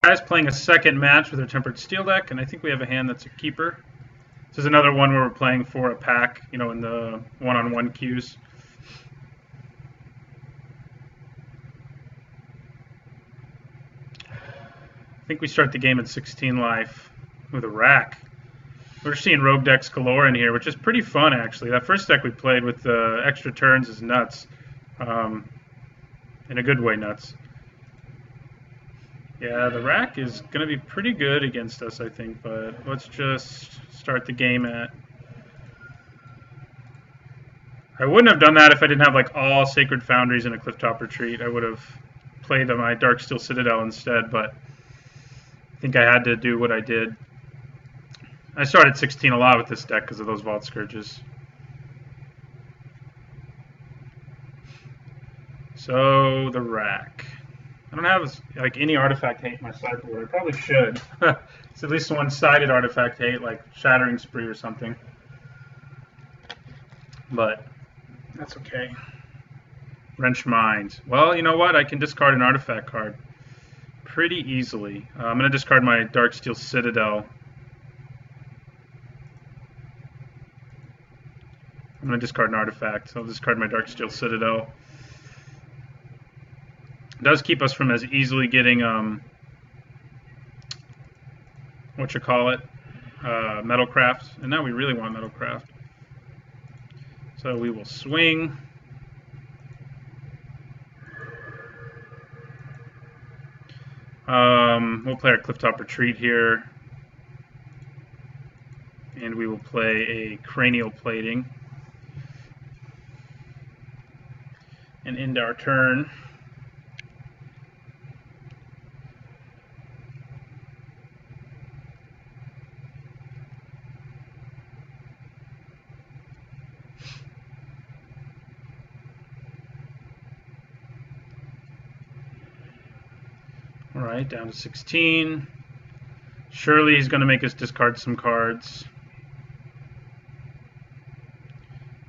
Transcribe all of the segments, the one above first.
Kai's playing a second match with our Tempered Steel deck, and I think we have a hand that's a keeper. This is another one where we're playing for a pack, you know, in the one-on-one queues. I think we start the game at 16 life with a rack. We're seeing rogue decks galore in here, which is pretty fun, actually. That first deck we played with the extra turns is nuts. In a good way, nuts. Yeah, the rack is going to be pretty good against us, I think, but let's just start the game at... I wouldn't have done that if I didn't have, like, all Sacred Foundries and a Clifftop Retreat. I would have played my Darksteel Citadel instead, but I think I had to do what I did. I started 16 a lot with this deck because of those Vault Scourges. So, the rack. I don't have like any artifact hate in my sideboard. I probably should. It's at least one-sided artifact hate, like Shattering Spree or something. But that's okay. Wrench Mind. Well, you know what? I can discard an artifact card pretty easily. I'm going to discard my Darksteel Citadel. I'm going to discard an artifact. I'll discard my Darksteel Citadel. It does keep us from as easily getting, Metalcraft. And now we really want Metalcraft. So we will swing. We'll play our Clifftop Retreat here. And we will play a Cranial Plating. And end our turn. All right, down to 16. Surely he's going to make us discard some cards.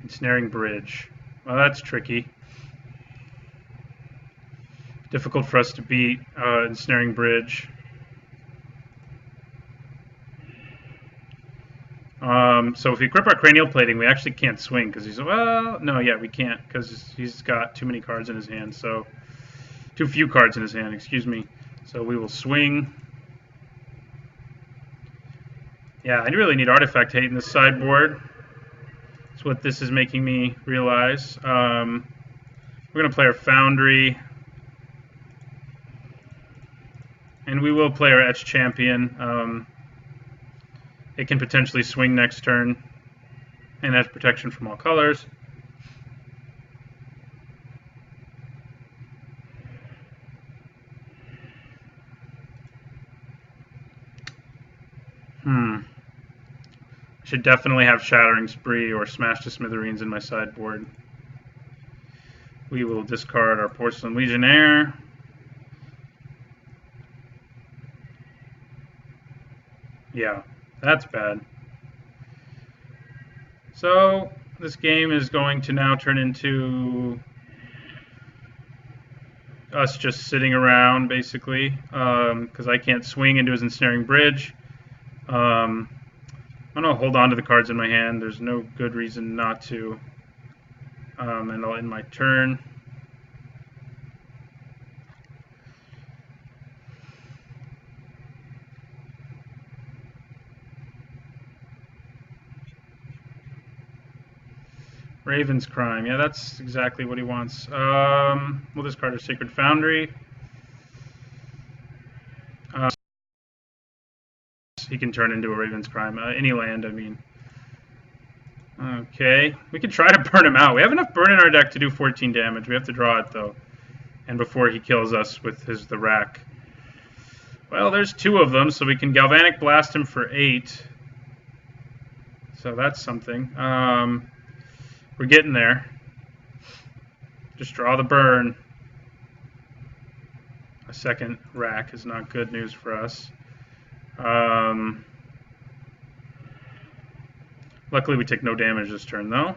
Ensnaring Bridge. Well, that's tricky. Difficult for us to beat Ensnaring Bridge. So if we grip our Cranial Plating, we actually can't swing because he's... Well, no, yeah, we can't because he's got too many cards in his hand. So too few cards in his hand, excuse me. So we will swing. Yeah, I really need artifact hate in this sideboard. That's what this is making me realize. We're going to play our Foundry. And we will play our Etched Champion. It can potentially swing next turn and has protection from all colors. Should definitely have Shattering Spree or Smash to Smithereens in my sideboard. We will discard our Porcelain Legionnaire. Yeah, that's bad. So this game is going to now turn into us just sitting around, basically, because I can't swing into his Ensnaring Bridge. I'm going to hold on to the cards in my hand. There's no good reason not to. And I'll end my turn. Raven's Crime. Yeah, that's exactly what he wants. We'll discard our Sacred Foundry. He can turn into a Raven's Crime. Any land, I mean. Okay. We can try to burn him out. We have enough burn in our deck to do 14 damage. We have to draw it, though. And before he kills us with the rack. Well, there's 2 of them, so we can Galvanic Blast him for 8. So that's something. We're getting there. Just draw the burn. A second rack is not good news for us. Luckily, we take no damage this turn, though.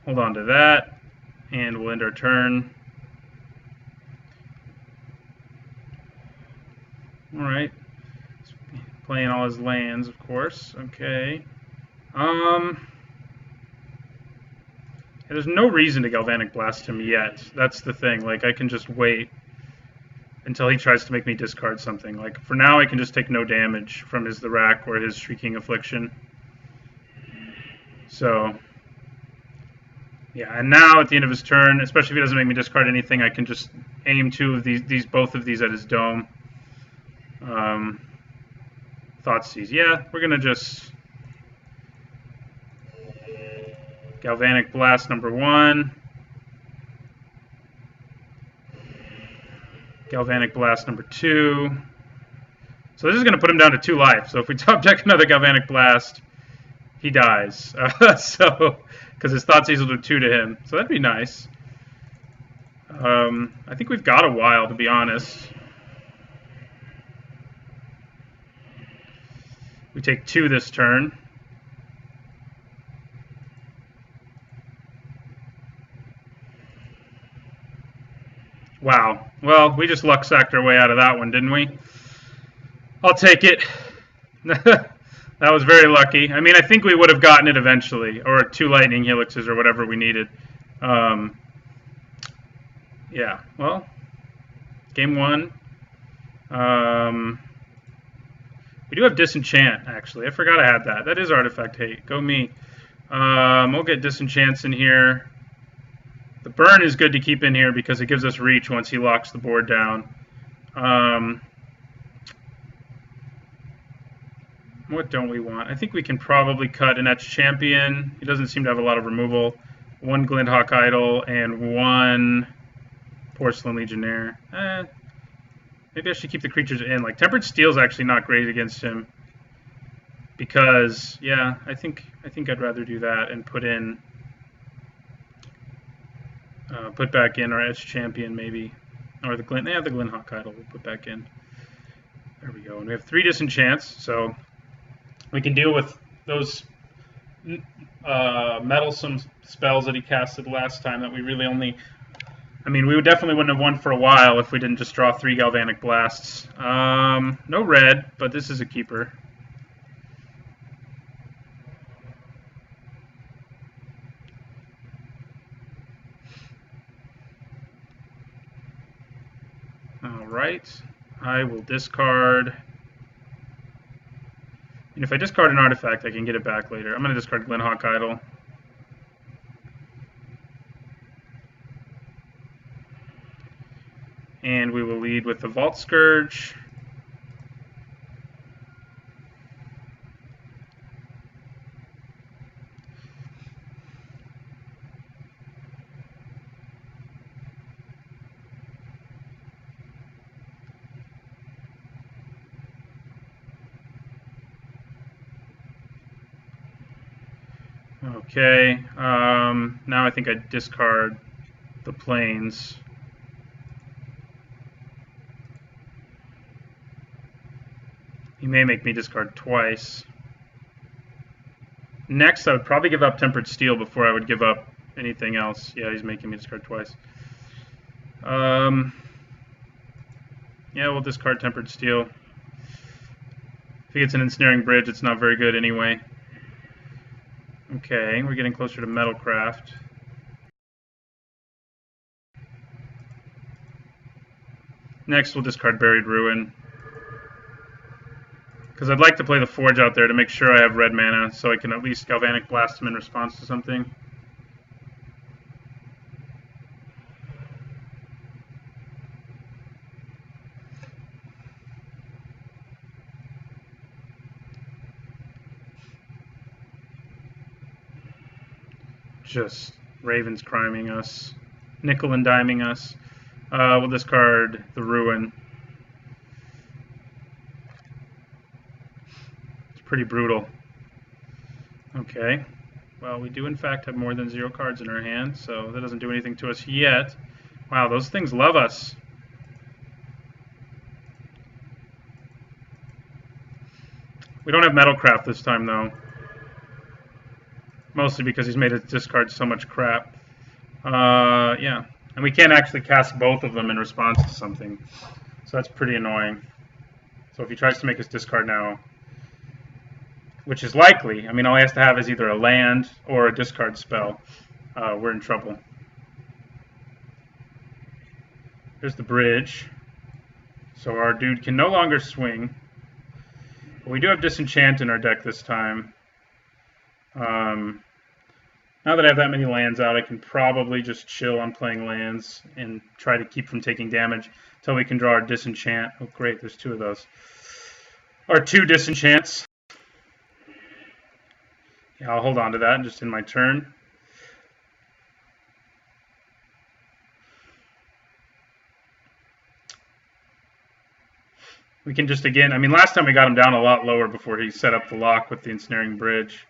Hold on to that, and we'll end our turn. Alright. Playing all his lands, of course. Okay. There's no reason to Galvanic Blast him yet. That's the thing. Like, I can just wait until he tries to make me discard something. Like, for now, I can just take no damage from his The Rack or his Shrieking Affliction. So, yeah, and now at the end of his turn, especially if he doesn't make me discard anything, I can just aim both of these at his dome. Thoughtseize. Yeah, we're gonna just Galvanic Blast number 1. Galvanic Blast number 2. So this is going to put him down to 2 life. So if we top deck another Galvanic Blast, he dies. So because his Thoughtseize will do 2 to him. So that'd be nice. I think we've got a while, to be honest. We take 2 this turn. Wow. Well, we just luck sacked our way out of that one, didn't we? I'll take it. That was very lucky. I mean, I think we would have gotten it eventually, or 2 lightning helixes or whatever we needed. Yeah, well, game 1. We do have Disenchant, actually. I forgot I had that. That is Artifact Hate. Go me. We'll get Disenchants in here. The burn is good to keep in here because it gives us reach once he locks the board down. What don't we want? I think we can probably cut an Etched Champion. He doesn't seem to have a lot of removal. 1 Glintehawk Idol and 1 Porcelain Legionnaire. Maybe I should keep the creatures in. Like, Tempered Steel is actually not great against him. Because, yeah, I think I'd rather do that and put back in our Etched Champion, maybe. Or the Glint. They have the Glintehawk Idol. We'll put back in. There we go. And we have 3 Disenchants, so we can deal with those meddlesome spells that he casted last time that we really only... I mean, we definitely wouldn't have won for a while if we didn't just draw 3 Galvanic Blasts. No red, but this is a keeper. Alright, I will discard. And if I discard an artifact, I can get it back later. I'm going to discard Glintehawk Idol. And we will lead with the Vault Scourge. Okay, now I think I discard the planes. He may make me discard twice. Next, I would probably give up Tempered Steel before I would give up anything else. Yeah, he's making me discard twice. Yeah, we'll discard Tempered Steel. If he gets an Ensnaring Bridge, it's not very good anyway. Okay, we're getting closer to Metalcraft. Next, we'll discard Buried Ruin. Because I'd like to play the Forge out there to make sure I have red mana, so I can at least Galvanic Blast him in response to something. Just Ravens criming us, nickel and diming us. We'll discard the Ruin. It's pretty brutal. Okay. Well, we do in fact have more than 0 cards in our hand, so that doesn't do anything to us yet. Wow, those things love us. We don't have Metalcraft this time, though. Mostly because he's made us discard so much crap. Yeah. And we can't actually cast both of them in response to something. So that's pretty annoying. So if he tries to make us discard now, which is likely, I mean, all he has to have is either a land or a discard spell. We're in trouble. There's the bridge. So our dude can no longer swing. But we do have Disenchant in our deck this time. Now that I have that many lands out, I can probably just chill on playing lands and try to keep from taking damage until we can draw our Disenchant. Oh, great, there's two of those. Or two Disenchants. Yeah, I'll hold on to that just in my turn. We can just, again, I mean, last time we got him down a lot lower before he set up the lock with the Ensnaring Bridge.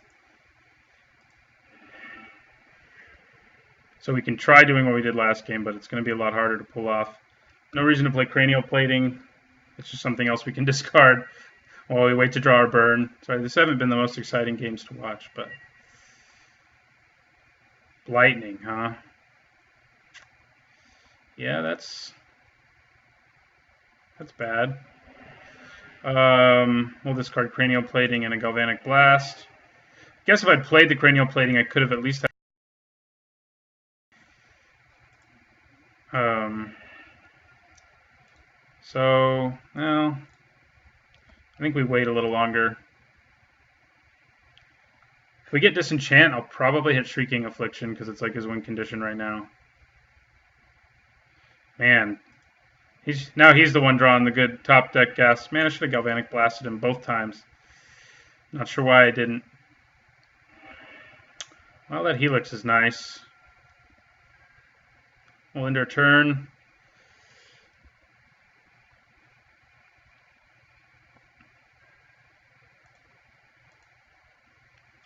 So we can try doing what we did last game, but it's going to be a lot harder to pull off. No reason to play Cranial Plating. It's just something else we can discard while we wait to draw our burn. Sorry, this haven't been the most exciting games to watch, but... Lightning, huh? Yeah, that's bad. We'll discard Cranial Plating and a Galvanic Blast. I guess if I'd played the Cranial Plating, I could have at least... So, well, I think we wait a little longer. If we get Disenchant, I'll probably hit Shrieking Affliction because it's like his win condition right now. Man, he's the one drawing the good top deck gas. Man, I should have Galvanic Blasted him both times. Not sure why I didn't. Well, that Helix is nice. We'll end our turn.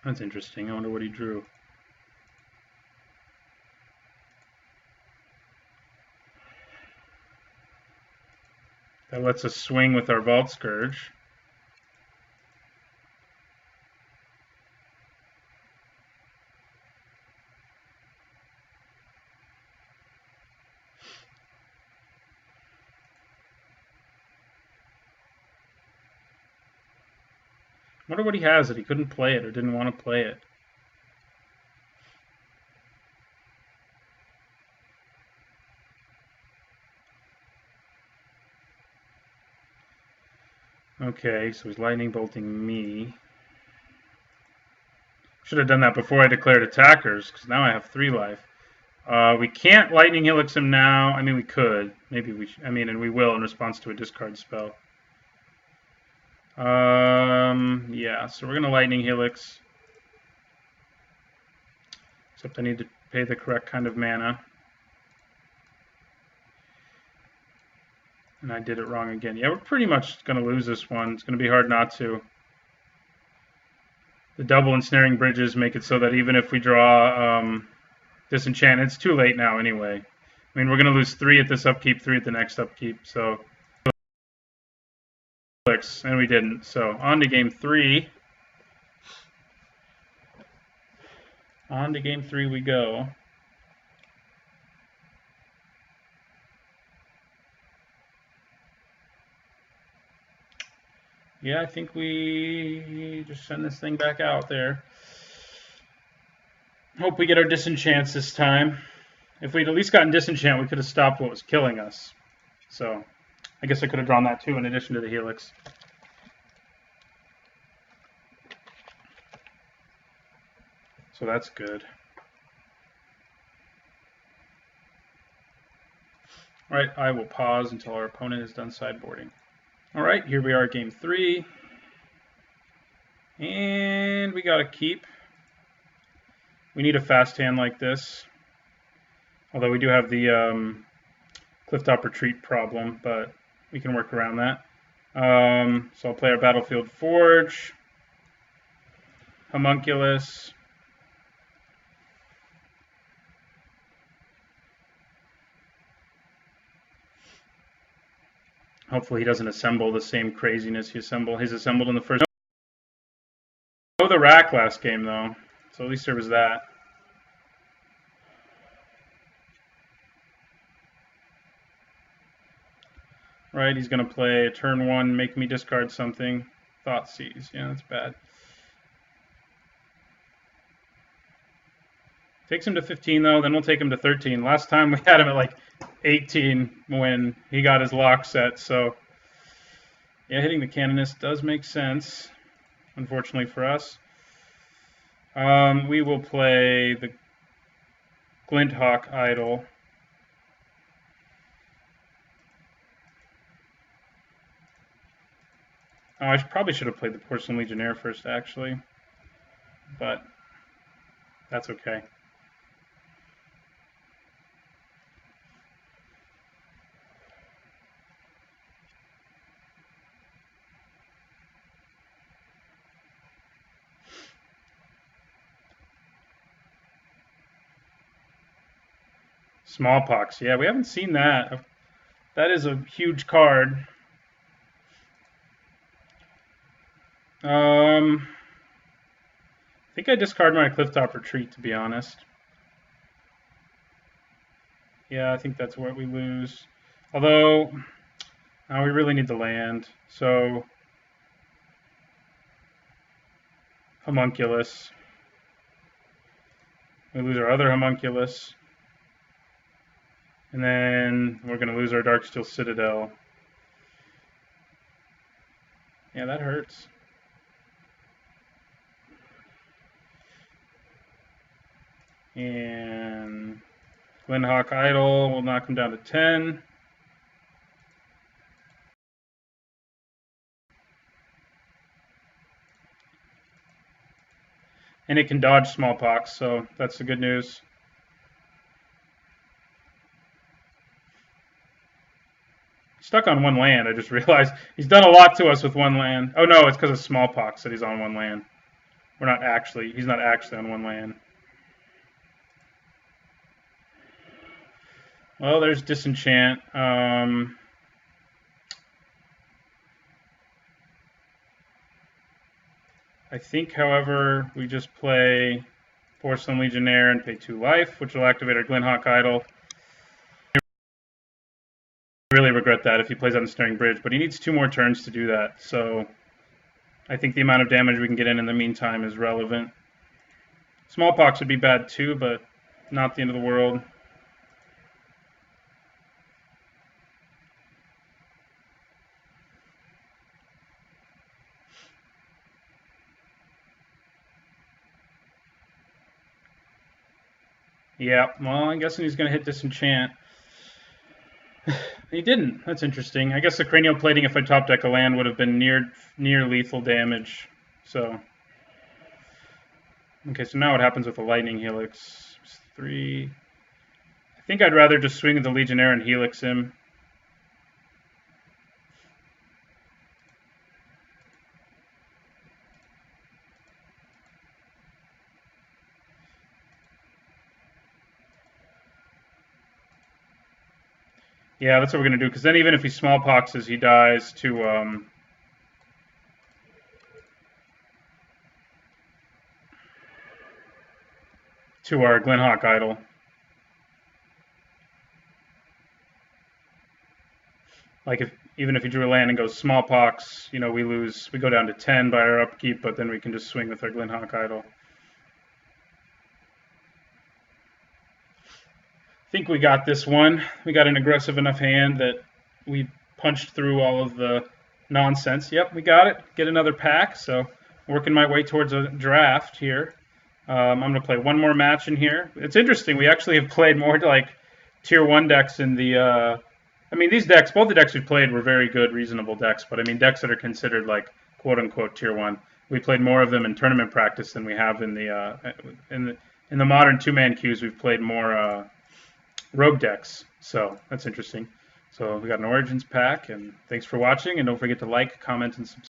That's interesting. I wonder what he drew. That lets us swing with our Vault Scourge. I wonder what he has that he couldn't play it or didn't want to play it. Okay, so he's lightning bolting me. Should have done that before I declared attackers, because now I have 3 life. We can't lightning helix him now. I mean, we could. Maybe we should. I mean, and we will in response to a discard spell. Yeah, so we're going to lightning helix. Except I need to pay the correct kind of mana. And I did it wrong again. Yeah, we're pretty much going to lose this one. It's going to be hard not to. The double ensnaring bridges make it so that even if we draw Disenchant, it's too late now anyway. I mean, we're going to lose 3 at this upkeep, 3 at the next upkeep, so... And we didn't. So, on to game 3. On to game 3 we go. Yeah, I think we just send this thing back out there. Hope we get our Disenchants this time. If we'd at least gotten Disenchant, we could have stopped what was killing us. So, I guess I could have drawn that too in addition to the Helix. So that's good. Alright, I will pause until our opponent is done sideboarding. Alright, here we are, game 3. And we got to keep. We need a fast hand like this. Although we do have the Clifftop Retreat problem, but we can work around that. So I'll play our Battlefield Forge, Homunculus, hopefully he doesn't assemble the same craziness he's assembled in the first. Oh, the rack last game though, so at least there was that. right? He's going to play a turn 1, make me discard something. Thoughtseize. Yeah, that's bad. Takes him to 15, though. Then we'll take him to 13. Last time we had him at like 18 when he got his lock set. So, yeah, hitting the Canonist does make sense, unfortunately for us. We will play the Glinthawk Idol. Oh, I probably should have played the Porcelain Legionnaire first, actually. But that's okay. Smallpox. Yeah, we haven't seen that. That is a huge card. I think I discard my Clifftop Retreat, to be honest. Yeah, I think that's what we lose. Although, we really need the land. So, Homunculus. We lose our other Homunculus. And then we're going to lose our Darksteel Citadel. Yeah, that hurts. And Glinthawk Idol will knock him down to 10. And it can dodge Smallpox, so that's the good news. Stuck on one land. I just realized he's done a lot to us with one land. Oh no, it's because of Smallpox that he's on one land. He's not actually on one land. Well, there's Disenchant. I think, however, we just play Porcelain Legionnaire and pay 2 life, which will activate our Glinthawk Idol. I really regret that if he plays on the Snaring Bridge, but he needs 2 more turns to do that, so I think the amount of damage we can get in the meantime is relevant. Smallpox would be bad too, but not the end of the world. Yeah, well, I'm guessing he's going to hit Disenchant. He didn't. That's interesting. I guess the Cranial Plating, if I top deck a land, would have been near lethal damage. So, okay, so now what happens with the Lightning Helix? 3. I think I'd rather just swing with the Legionnaire and Helix him. Yeah, that's what we're going to do, because then even if he Smallpoxes, he dies to our Glinthawk Idol. Like, even if he drew a land and goes Smallpox, we go down to 10 by our upkeep, but then we can just swing with our Glinthawk Idol. I think we got this one. We got an aggressive enough hand that we punched through all of the nonsense. Yep, we got it. Get another pack. So working my way towards a draft here. I'm going to play one more match in here. It's interesting. We actually have played more like tier 1 decks in the... these decks, both the decks we've played were very good, reasonable decks. But decks that are considered like quote-unquote tier 1. We played more of them in tournament practice than we have in the modern 2-man queues. We've played more... rogue decks, so that's interesting. So we got an Origins pack, and thanks for watching, and don't forget to like, comment, and subscribe.